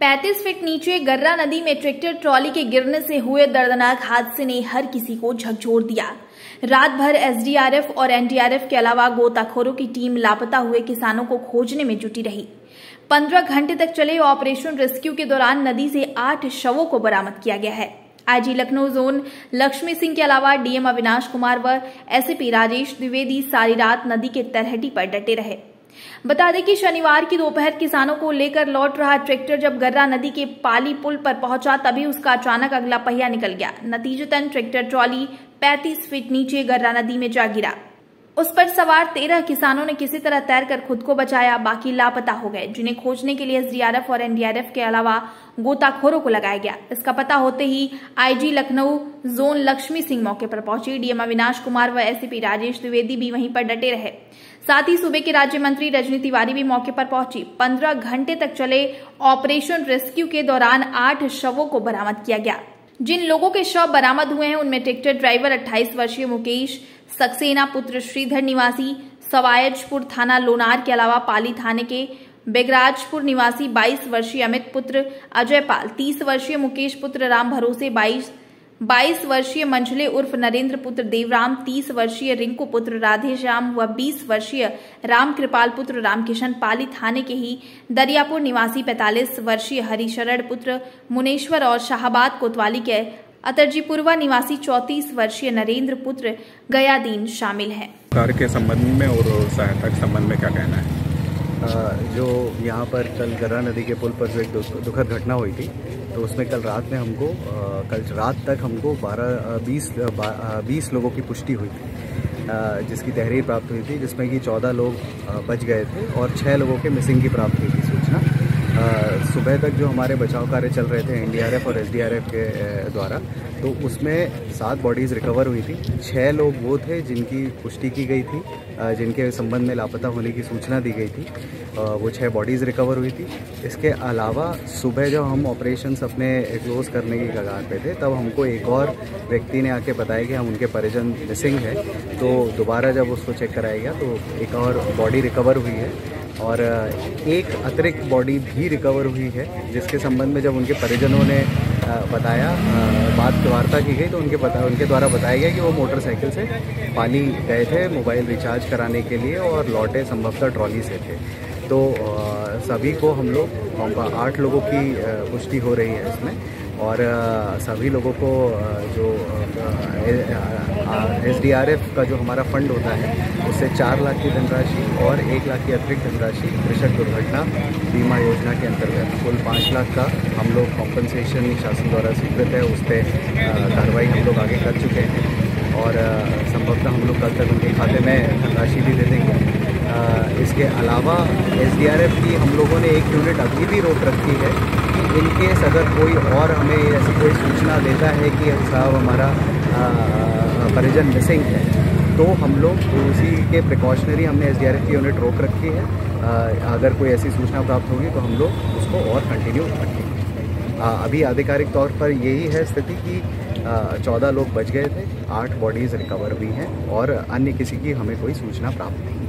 35 feet नीचे गर्रा नदी में ट्रैक्टर ट्रॉली के गिरने से हुए दर्दनाक हादसे ने हर किसी को झकझोर दिया। रात भर एसडीआरएफ और एनडीआरएफ के अलावा गोताखोरों की टीम लापता हुए किसानों को खोजने में जुटी रही। 15 घंटे तक चले ऑपरेशन रेस्क्यू के दौरान नदी से 8 शवों को बरामद किया गया है। आईजी लखनऊ जोन लक्ष्मी सिंह के अलावा डीएम अविनाश कुमार व एसपी राजेश द्विवेदी सारी रात नदी के तलहटी पर डटे रहे। बता दें कि शनिवार की दोपहर किसानों को लेकर लौट रहा ट्रैक्टर जब गर्रा नदी के पाली पुल पर पहुंचा तभी उसका अचानक अगला पहिया निकल गया। नतीजतन ट्रैक्टर ट्रॉली 35 फीट नीचे गर्रा नदी में जा गिरा। उस पर सवार 13 किसानों ने किसी तरह तैरकर खुद को बचाया, बाकी लापता हो गए, जिन्हें खोजने के लिए एसडीआरएफ और एनडीआरएफ के अलावा गोताखोरों को लगाया गया। इसका पता होते ही आईजी लखनऊ जोन लक्ष्मी सिंह मौके पर पहुंची। डीएम अविनाश कुमार व एसपी राजेश द्विवेदी भी वहीं पर डटे रहे। साथ ही सूबे के राज्य मंत्री रजनी तिवारी भी मौके पर पहुंची। 15 घंटे तक चले ऑपरेशन रेस्क्यू के दौरान 8 शवों को बरामद किया गया। जिन लोगों के शव बरामद हुए हैं उनमें ट्रैक्टर ड्राइवर 28 वर्षीय मुकेश सक्सेना पुत्र श्रीधर निवासी सवायजपुर थाना लोनार के अलावा पाली थाने के बेगराजपुर निवासी 22 वर्षीय अमित पुत्र अजय पाल, 30 वर्षीय मुकेश पुत्र राम भरोसे, 22 वर्षीय मंझले उर्फ नरेंद्र पुत्र देवराम, 30 वर्षीय रिंकू पुत्र राधेश्याम व 20 वर्षीय राम कृपाल पुत्र रामकिशन, पाली थाने के ही दरियापुर निवासी 45 वर्षीय हरिशरण पुत्र मुनेश्वर और शाहबाद कोतवाली के अतरजीपुरवा निवासी 34 वर्षीय नरेंद्र पुत्र गयादीन शामिल हैं। कार्य के संबंध में और सहायता के संबंध में क्या कहना है? जो यहाँ पर कल गर्रा नदी के पुल पर जो एक दुखद घटना हुई थी, तो उसमें कल रात में हमको कल रात तक हमको 20 लोगों की पुष्टि हुई थी, जिसकी तहरीर प्राप्त हुई थी, जिसमें कि 14 लोग बच गए थे और 6 लोगों के मिसिंग की प्राप्त हुई थी सूचना। सुबह तक जो हमारे बचाव कार्य चल रहे थे एनडीआरएफ और एसडीआरएफ के द्वारा, तो उसमें 7 बॉडीज़ रिकवर हुई थी। 6 लोग वो थे जिनकी पुष्टि की गई थी, जिनके संबंध में लापता होने की सूचना दी गई थी। वो 6 बॉडीज़ रिकवर हुई थी। इसके अलावा सुबह जब हम ऑपरेशंस अपने क्लोज़ करने की कगार पे थे, तब हमको एक और व्यक्ति ने आके बताया कि हम उनके परिजन मिसिंग है। तो दोबारा जब उसको चेक कराया गया तो एक और बॉडी रिकवर हुई है और एक अतिरिक्त बॉडी भी रिकवर हुई है, जिसके संबंध में जब उनके परिजनों ने बताया, वार्ता की गई, तो उनके द्वारा बताया गया कि वो मोटरसाइकिल से पाली गए थे मोबाइल रिचार्ज कराने के लिए और लौटे संभवतः ट्रॉली से थे। तो सभी को हम लोग 8 लोगों की पुष्टि हो रही है इसमें, और सभी लोगों को जो एसडीआरएफ का जो हमारा फंड होता है उससे 4 लाख की धनराशि और 1 लाख की अतिरिक्त धनराशि कृषक दुर्घटना बीमा योजना के अंतर्गत कुल 5 लाख का हम लोग कॉम्पनसेशन शासन द्वारा स्वीकृत है, उस पर कार्रवाई हम लोग आगे कर चुके हैं और संभवतः हम लोग कल तक उनके खाते में धनराशि भी दे देंगे। इसके अलावा एसडीआरएफ की हम लोगों ने एक यूनिट अभी भी रोक रखी है कि इनकेस अगर कोई और हमें ऐसी कोई सूचना देता है कि साहब हमारा परिजन मिसिंग है, तो हम लोग उसी के प्रिकॉशनरी हमने एसडीआरएफ की यूनिट रोक रखी है। अगर कोई ऐसी सूचना प्राप्त होगी तो हम लोग उसको और कंटिन्यू रखेंगे। अभी आधिकारिक तौर पर यही है स्थिति कि 14 लोग बच गए थे, 8 बॉडीज़ रिकवर हुई हैं और अन्य किसी की हमें कोई सूचना प्राप्त नहीं।